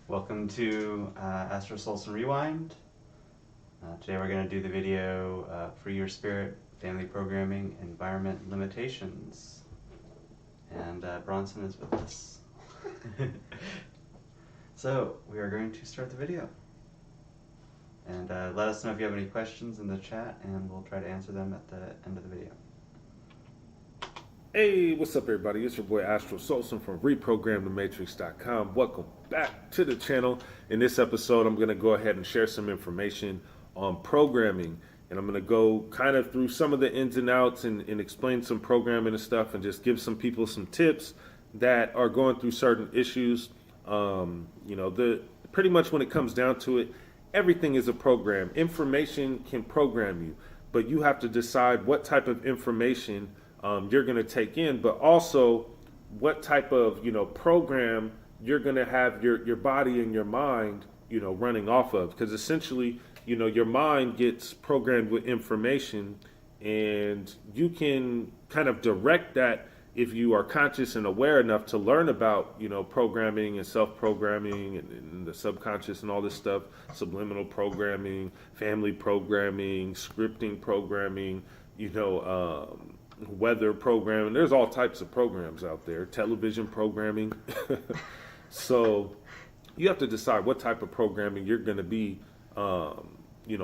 Welcome to Astro Solsin Rewind. Today we're going to do the video Free Your Spirit, Family Programming, Environment Limitations. And Bronson is with us. So we are going to start the video. And let us know if you have any questions in the chat and we'll try to answer them at the end of the video. Hey, what's up everybody? It's your boy Astro Solsin from reprogramthematrix.com. Welcome back to the channel. In this episode, I'm going to go ahead and share some information on programming. And I'm going to go kind of through some of the ins and outs and explain some programming and stuff and just give some people some tips that are going through certain issues. Pretty much when it comes down to it, everything is a program. Information can program you, but you have to decide what type of information you're going to take in, but also what type of program you're going to have your body and your mind running off of, because essentially your mind gets programmed with information, and you can kind of direct that if you are conscious and aware enough to learn about programming and self-programming and the subconscious and all this stuff, subliminal programming, family programming, scripting programming, weather programming. There's all types of programs out there, television programming. So you have to decide what type of programming you're going to be,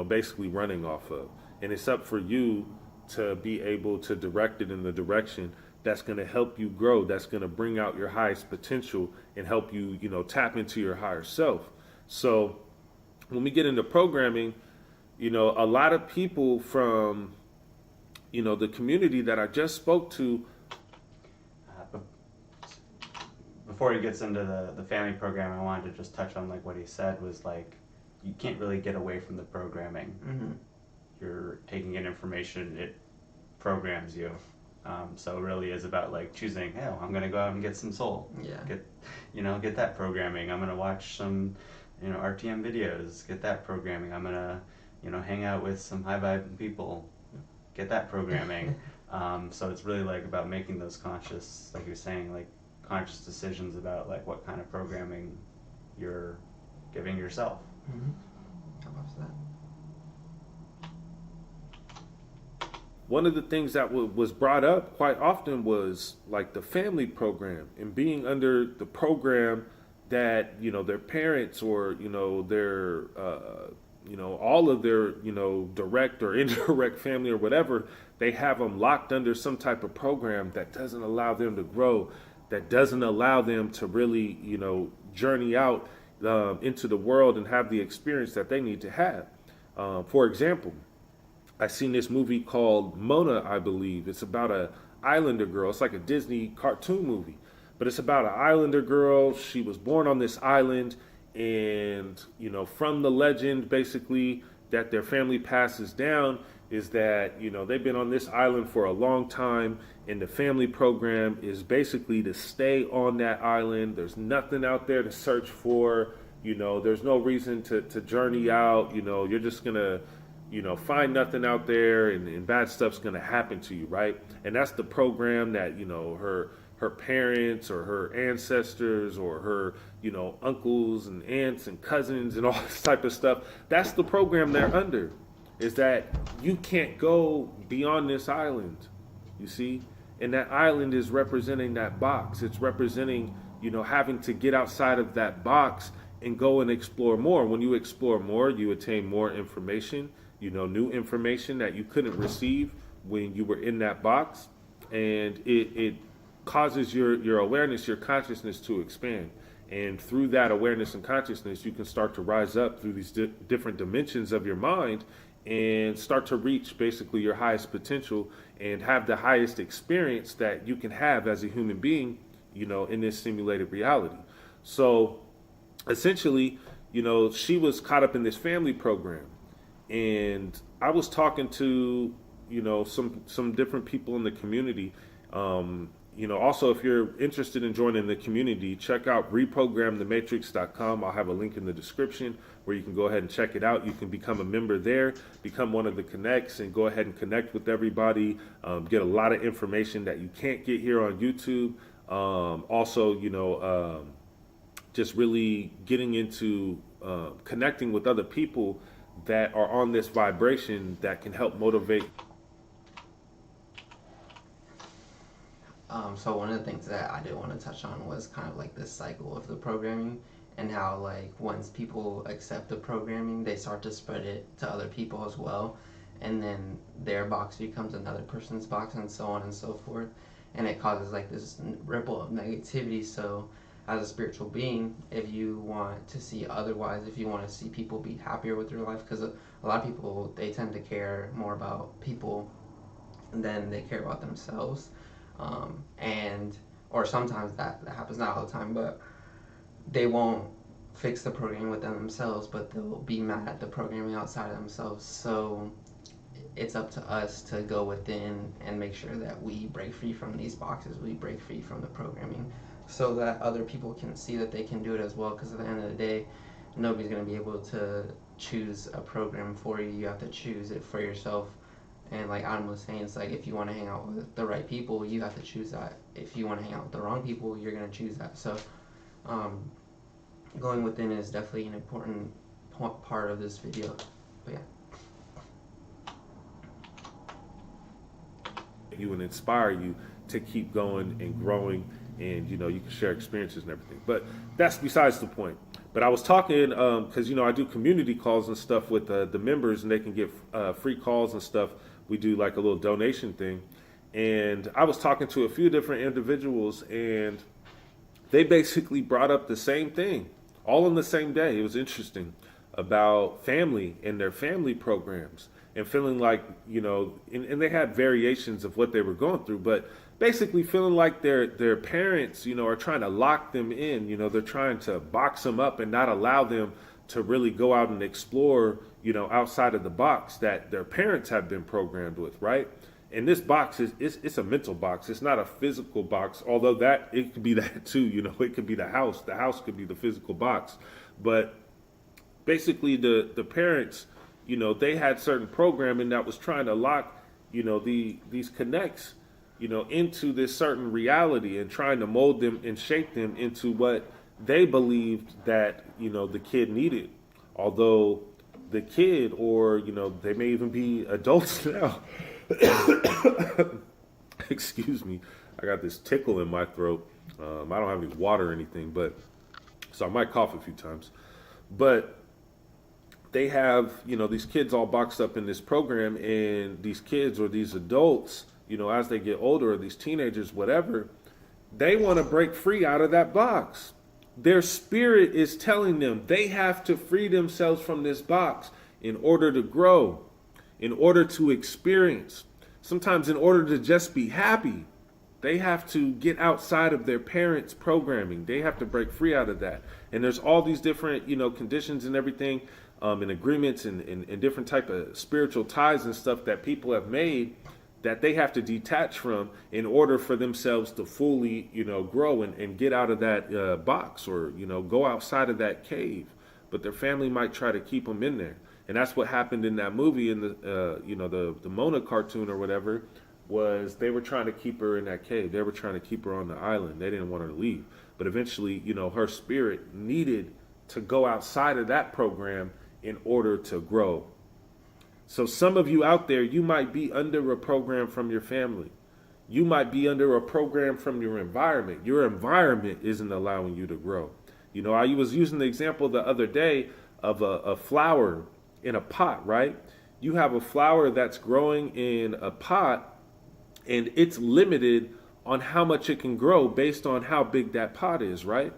basically running off of. And it's up for you to be able to direct it in the direction that's going to help you grow, that's going to bring out your highest potential and help you, tap into your higher self. So when we get into programming, a lot of people from the community that I just spoke to. Before he gets into the family program, I wanted to just touch on what he said was you can't really get away from the programming. Mm-hmm. You're taking in information, it programs you. So it really is about choosing, hey, I'm going to go out and get some soul. Yeah. Get that programming. I'm going to watch some, RTM videos, get that programming. I'm going to, hang out with some high vibe people, get that programming. So it's really about making those conscious, like you're saying, conscious decisions about what kind of programming you're giving yourself. Mm-hmm. I love that. One of the things that was brought up quite often was the family program and being under the program that their parents or their all of their direct or indirect family or whatever, they have them locked under some type of program that doesn't allow them to grow, that doesn't allow them to really journey out into the world and have the experience that they need to have. For example, I seen this movie called Mona, I believe. It's about a islander girl. It's like a Disney cartoon movie, but it's about an islander girl. She was born on this island, and from the legend basically that their family passes down is that they've been on this island for a long time, and the family program is basically to stay on that island. There's nothing out there to search for. There's no reason to journey out. You're just gonna find nothing out there, and bad stuff's gonna happen to you, right? And that's the program that her parents or her ancestors or her uncles and aunts and cousins and all this type of stuff, that's the program they're under, is that you can't go beyond this island, you see? And that island is representing that box. It's representing having to get outside of that box and go and explore more. When you explore more, you attain more information, new information that you couldn't receive when you were in that box, and it causes your awareness, your consciousness to expand. And through that awareness and consciousness, you can start to rise up through these different dimensions of your mind and start to reach basically your highest potential and have the highest experience that you can have as a human being, in this simulated reality. So essentially, she was caught up in this family program, and I was talking to, some different people in the community. Also, if you're interested in joining the community, check out reprogramthematrix.com. I'll have a link in the description where you can go ahead and check it out. You can become a member there, become one of the connects, and go ahead and connect with everybody. Get a lot of information that you can't get here on YouTube. just really getting into connecting with other people that are on this vibration that can help motivate. So one of the things that I did want to touch on was kind of like this cycle of the programming, and how like once people accept the programming, they start to spread it to other people as well, and then their box becomes another person's box, and so on and so forth, and it causes like this ripple of negativity. So as a spiritual being, if you want to see otherwise, if you want to see people be happier with their life, because a lot of people, they tend to care more about people than they care about themselves, and or sometimes that happens, not all the time, but they won't fix the programming within themselves, but they'll be mad at the programming outside of themselves. So it's up to us to go within and make sure that we break free from these boxes, we break free from the programming, so that other people can see that they can do it as well. Because at the end of the day, nobody's going to be able to choose a program for you. You have to choose it for yourself. And like Adam was saying, it's like if you want to hang out with the right people, you have to choose that. If you want to hang out with the wrong people, you're going to choose that. So going within is definitely an important part of this video. But yeah. You and inspire you to keep going and growing, and you can share experiences and everything. But that's besides the point. But I was talking because I do community calls and stuff with the members, and they can get free calls and stuff. We do like a little donation thing, and I was talking to a few different individuals, and they basically brought up the same thing all on the same day. It was interesting about family and their family programs, and feeling like, and they had variations of what they were going through, but basically feeling like their parents, are trying to lock them in. They're trying to box them up and not allow them to really go out and explore, outside of the box that their parents have been programmed with, right? And this box it's a mental box. It's not a physical box, although that it could be that too. It could be the house. The house could be the physical box. But basically the parents, they had certain programming that was trying to lock, these connects, into this certain reality, and trying to mold them and shape them into what they believed that, the kid needed. Although the kid, or, they may even be adults now. Excuse me. I got this tickle in my throat. I don't have any water or anything, so I might cough a few times. But they have, these kids all boxed up in this program, and these kids or these adults, as they get older, or these teenagers, whatever, they want to break free out of that box. Their spirit is telling them they have to free themselves from this box in order to grow, in order to experience. Sometimes in order to just be happy, they have to get outside of their parents' programming. They have to break free out of that. And there's all these different, conditions and everything, and agreements and different type of spiritual ties and stuff that people have made that they have to detach from in order for themselves to fully, grow and get out of that box, or, go outside of that cave. But their family might try to keep them in there. And that's what happened in that movie, in the Mona cartoon or whatever, was they were trying to keep her in that cave. They were trying to keep her on the island. They didn't want her to leave. But eventually, her spirit needed to go outside of that program in order to grow. So some of you out there, you might be under a program from your family. You might be under a program from your environment. Your environment isn't allowing you to grow. I was using the example the other day of a flower in a pot, right? You have a flower that's growing in a pot, and it's limited on how much it can grow based on how big that pot is, right?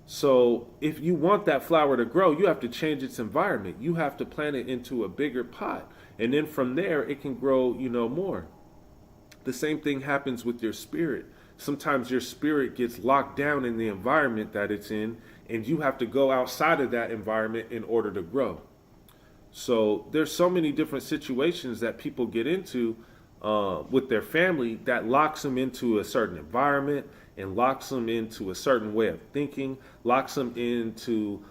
So if you want that flower to grow, you have to change its environment. You have to plant it into a bigger pot. And then from there, it can grow, more. The same thing happens with your spirit. Sometimes your spirit gets locked down in the environment that it's in, and you have to go outside of that environment in order to grow. So there's so many different situations that people get into with their family that locks them into a certain environment, and locks them into a certain way of thinking, locks them into,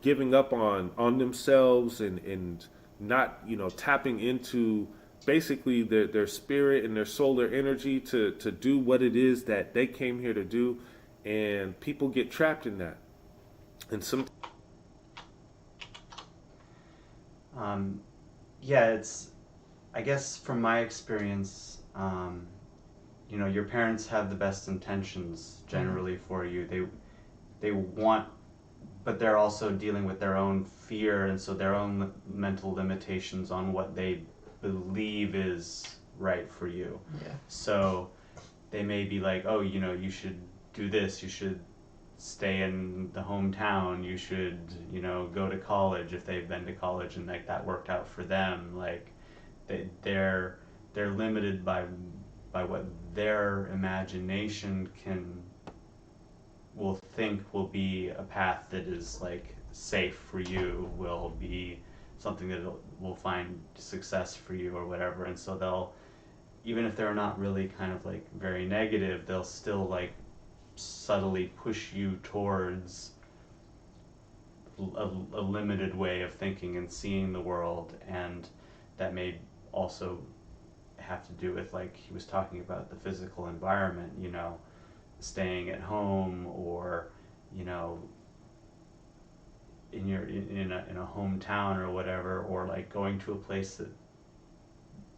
giving up on themselves, and not, tapping into basically their spirit and their solar energy to do what it is that they came here to do. and people get trapped in that. And some Yeah, it's, I guess from my experience, your parents have the best intentions generally for you. They want, but they're also dealing with their own fear, and so their own mental limitations on what they believe is right for you. Yeah. So they may be like, oh, you should do this, you should stay in the hometown, you should, go to college if they've been to college and like that worked out for them. Like they're limited by what their imagination will think will be a path that is like safe for you, will be something that will find success for you or whatever. And so they'll, even if they're not really kind of like very negative, they'll still like subtly push you towards a limited way of thinking and seeing the world. And that may also have to do with, like he was talking about, the physical environment, staying at home, or in a hometown or whatever, or like going to a place that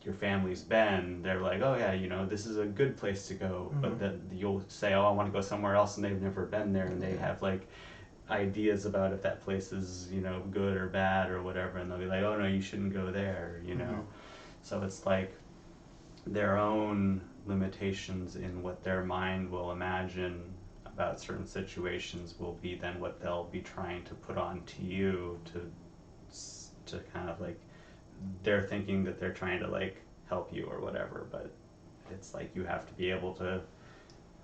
your family's been. They're like, oh yeah, this is a good place to go. Mm-hmm. But then you'll say, oh, I want to go somewhere else, and they've never been there, and they have like ideas about if that place is good or bad or whatever, and they'll be like, oh no, you shouldn't go there. Mm-hmm. So it's like their own limitations in what their mind will imagine about certain situations will be then what they'll be trying to put on to you to kind of like, they're thinking that they're trying to like help you or whatever, but it's like you have to be able to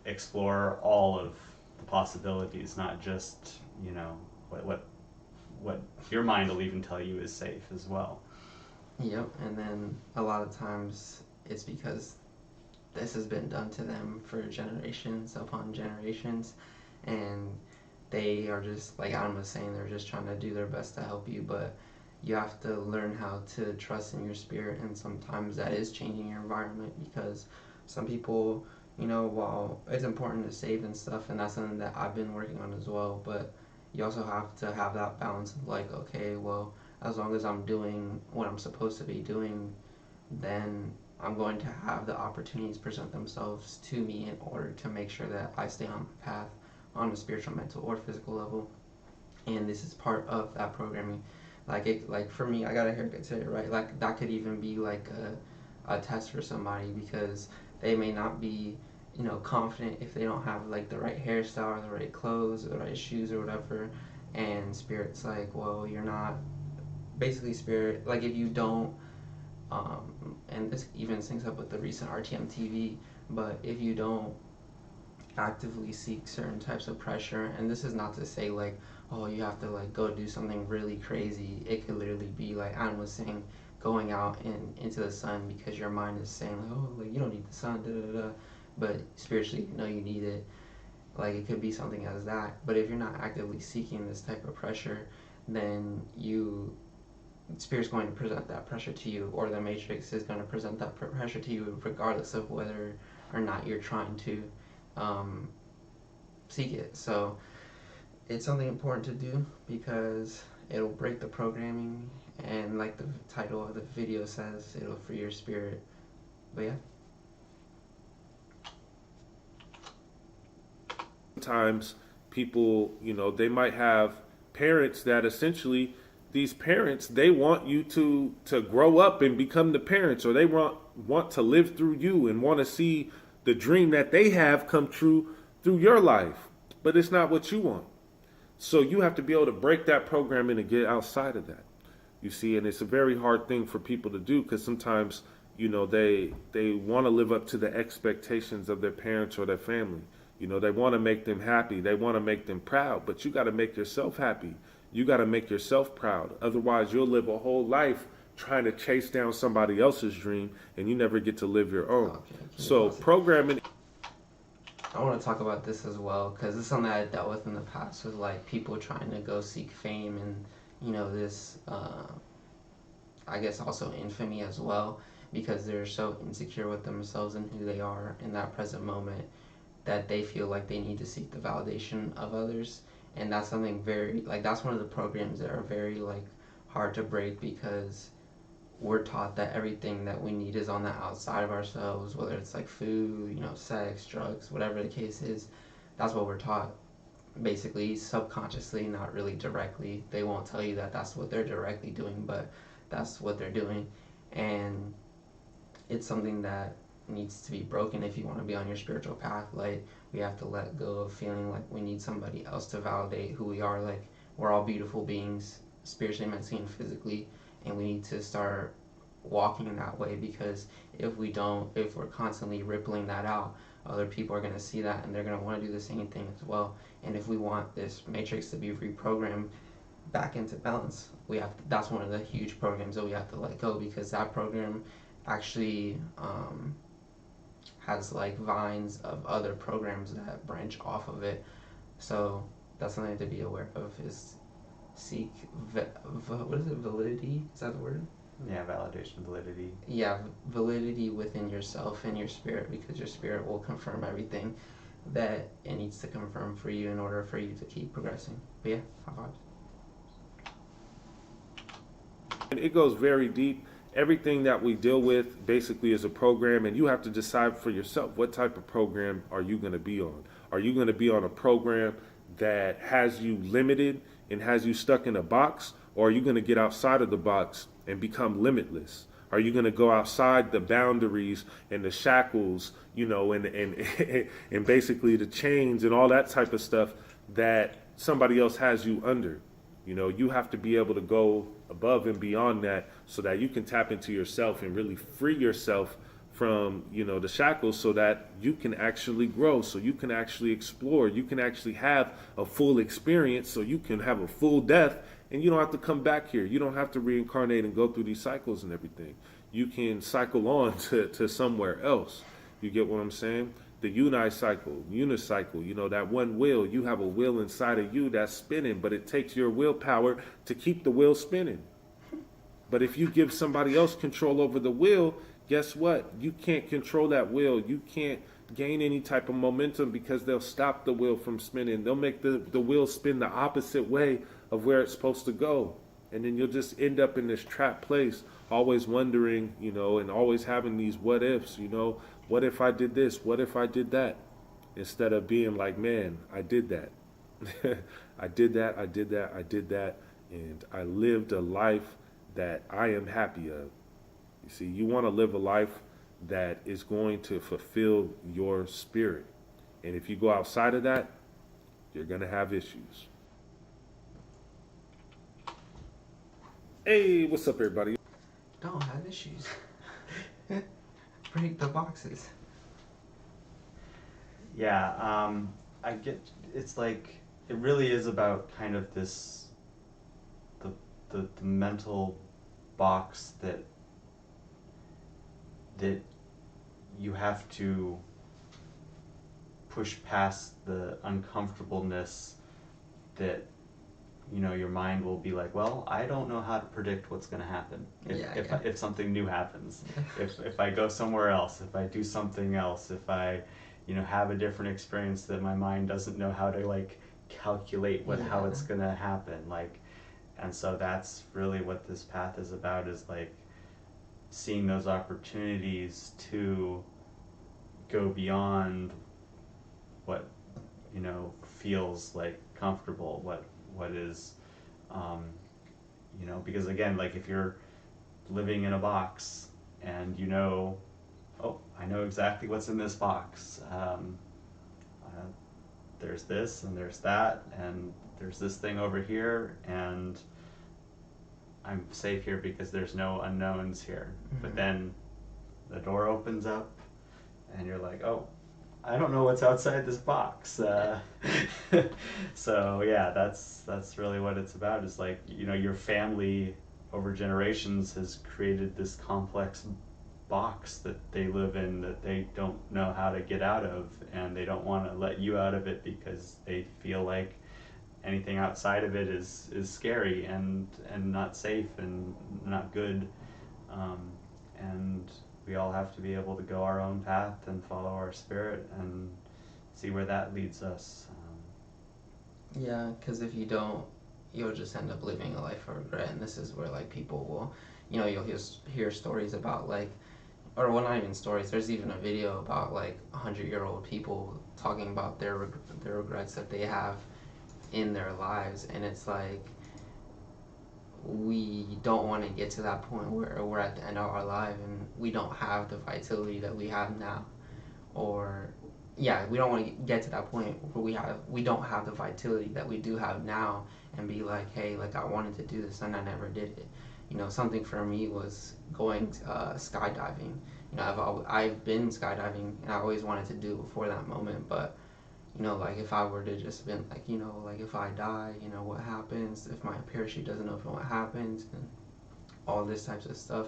explore all of the possibilities, not just what your mind will even tell you is safe as well. Yep, and then a lot of times it's because this has been done to them for generations upon generations, and they are just, like Adam was saying, they're just trying to do their best to help you, but you have to learn how to trust in your spirit, and sometimes that is changing your environment, because some people, while it's important to save and stuff, and that's something that I've been working on as well, but you also have to have that balance of like, okay, well, as long as I'm doing what I'm supposed to be doing, then I'm going to have the opportunities present themselves to me in order to make sure that I stay on my path on a spiritual, mental, or physical level. And this is part of that programming. Like for me, I got a haircut today, right? Like that could even be like a test for somebody, because they may not be, confident if they don't have like the right hairstyle or the right clothes or the right shoes or whatever. And Spirit's like, well, you're not. Basically, Spirit, like if you don't, and this even syncs up with the recent RTM TV, but if you don't actively seek certain types of pressure, and this is not to say like, oh, you have to like go do something really crazy. It could literally be like Adam was saying, going out and into the sun because your mind is saying like, oh, like you don't need the sun, da da da, but spiritually you know you need it. Like it could be something as that. But if you're not actively seeking this type of pressure, then Spirit's going to present that pressure to you, or the Matrix is going to present that pressure to you, regardless of whether or not you're trying to seek it. So it's something important to do, because it'll break the programming, and like the title of the video says, it'll free your spirit. But yeah. Sometimes people, they might have parents that essentially, these parents, they want you to grow up and become the parents, or they want to live through you and want to see the dream that they have come true through your life. But it's not what you want. So you have to be able to break that programming and get outside of that. You see, and it's a very hard thing for people to do, because sometimes, they want to live up to the expectations of their parents or their family. They want to make them happy. They want to make them proud. But you got to make yourself happy. You got to make yourself proud. Otherwise, you'll live a whole life trying to chase down somebody else's dream, and you never get to live your own. Okay, So programming. I want to talk about this as well, because it's something that I dealt with in the past, with like people trying to go seek fame, and this I guess also infamy as well, because they're so insecure with themselves and who they are in that present moment. that they feel like they need to seek the validation of others. And that's something very, like, that's one of the programs that are very, like, hard to break, because we're taught that everything that we need is on the outside of ourselves, whether it's like food, sex, drugs, whatever the case is. That's what we're taught, basically, subconsciously, not really directly. They won't tell you that that's what they're directly doing, but that's what they're doing. And it's something that needs to be broken if you want to be on your spiritual path. Like, we have to let go of feeling like we need somebody else to validate who we are. Like, we're all beautiful beings, spiritually, mentally, and physically, and we need to start walking in that way, because if we don't, if we're constantly rippling that out, other people are going to see that and they're going to want to do the same thing as well. And if we want this matrix to be reprogrammed back into balance, that's one of the huge programs that we have to let go, because that program actually has like vines of other programs that branch off of it. So that's something to be aware of, is seek what is it, validity, is that the word? Yeah, validation, validity. Yeah, validity within yourself and your spirit, because your spirit will confirm everything that it needs to confirm for you in order for you to keep progressing. But yeah, high fives. And it goes very deep. Everything that we deal with basically is a program, and you have to decide for yourself, what type of program are you going to be on? Are you going to be on a program that has you limited and has you stuck in a box, or are you going to get outside of the box and become limitless? Are you going to go outside the boundaries and the shackles, and basically the chains and all that type of stuff that somebody else has you under? You have to be able to go above and beyond that, so that you can tap into yourself and really free yourself from, the shackles, so that you can actually grow, so you can actually explore, you can actually have a full experience, so you can have a full death, and you don't have to come back here. You don't have to reincarnate and go through these cycles and everything. You can cycle on to somewhere else. You get what I'm saying? The unicycle, that one wheel. You have a wheel inside of you that's spinning, but it takes your willpower to keep the wheel spinning. But if you give somebody else control over the wheel, guess what? You can't control that wheel. You can't gain any type of momentum, because they'll stop the wheel from spinning. They'll make the wheel spin the opposite way of where it's supposed to go. And then you'll just end up in this trapped place, always wondering, and always having these what ifs, what if I did this? What if I did that? Instead of being like, man, I did that. I did that. And I lived a life that I am happy of. You see, you want to live a life that is going to fulfill your spirit. And if you go outside of that, you're going to have issues. Hey, what's up, everybody? Don't have issues. Break the boxes. Yeah, I get, it's like, it really is about kind of this, the mental box that you have to push past the uncomfortableness that, your mind will be like, well, I don't know how to predict what's going to happen if something new happens. if I go somewhere else, if I do something else, if I, have a different experience that my mind doesn't know how to like calculate how it's going to happen. Like, and so that's really what this path is about, is like seeing those opportunities to go beyond what, feels like comfortable, what is, because again, like if you're living in a box and oh, I know exactly what's in this box. There's this and there's that and there's this thing over here, and I'm safe here because there's no unknowns here. Mm-hmm. But then the door opens up and you're like, oh, I don't know what's outside this box. So yeah, that's really what it's about, is like, your family over generations has created this complex box that they live in that they don't know how to get out of, and they don't want to let you out of it because they feel like anything outside of it is scary and not safe and not good. And we all have to be able to go our own path and follow our spirit and see where that leads us. Yeah, because if you don't, you'll just end up living a life of regret. And this is where like people will, you'll hear stories about like, or well, not even stories. There's even a video about like 100-year-old people talking about their regrets that they have in their lives, and it's like we don't want to get to that point where we're at the end of our life and we don't have the vitality that we have now, or yeah, we don't want to get to that point where we don't have the vitality that we do have now, and be like, hey, like I wanted to do this and I never did it. Something for me was going skydiving. I've been skydiving and I always wanted to do it before that moment, but like if I were to just been like, like if I die, what happens if my parachute doesn't open, what happens, and all this types of stuff.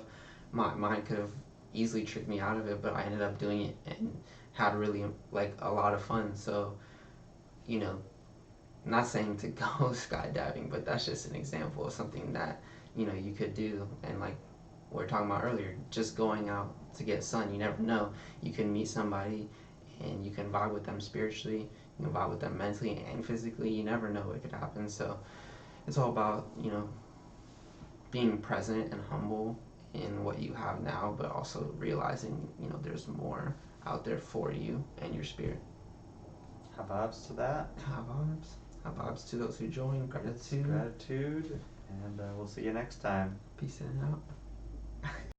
My mind could have easily tricked me out of it, but I ended up doing it and had really like a lot of fun. So, you know, not saying to go skydiving, but that's just an example of something that, you could do. And like we were talking about earlier, just going out to get sun, you never know. You can meet somebody and you can vibe with them spiritually, you can vibe with them mentally and physically. You never know what could happen. So it's all about, being present and humble in what you have now, but also realizing, there's more out there for you and your spirit. Hababs to that. Hababs. Hababs to those who join. Gratitude. Gratitude. And we'll see you next time. Peace out.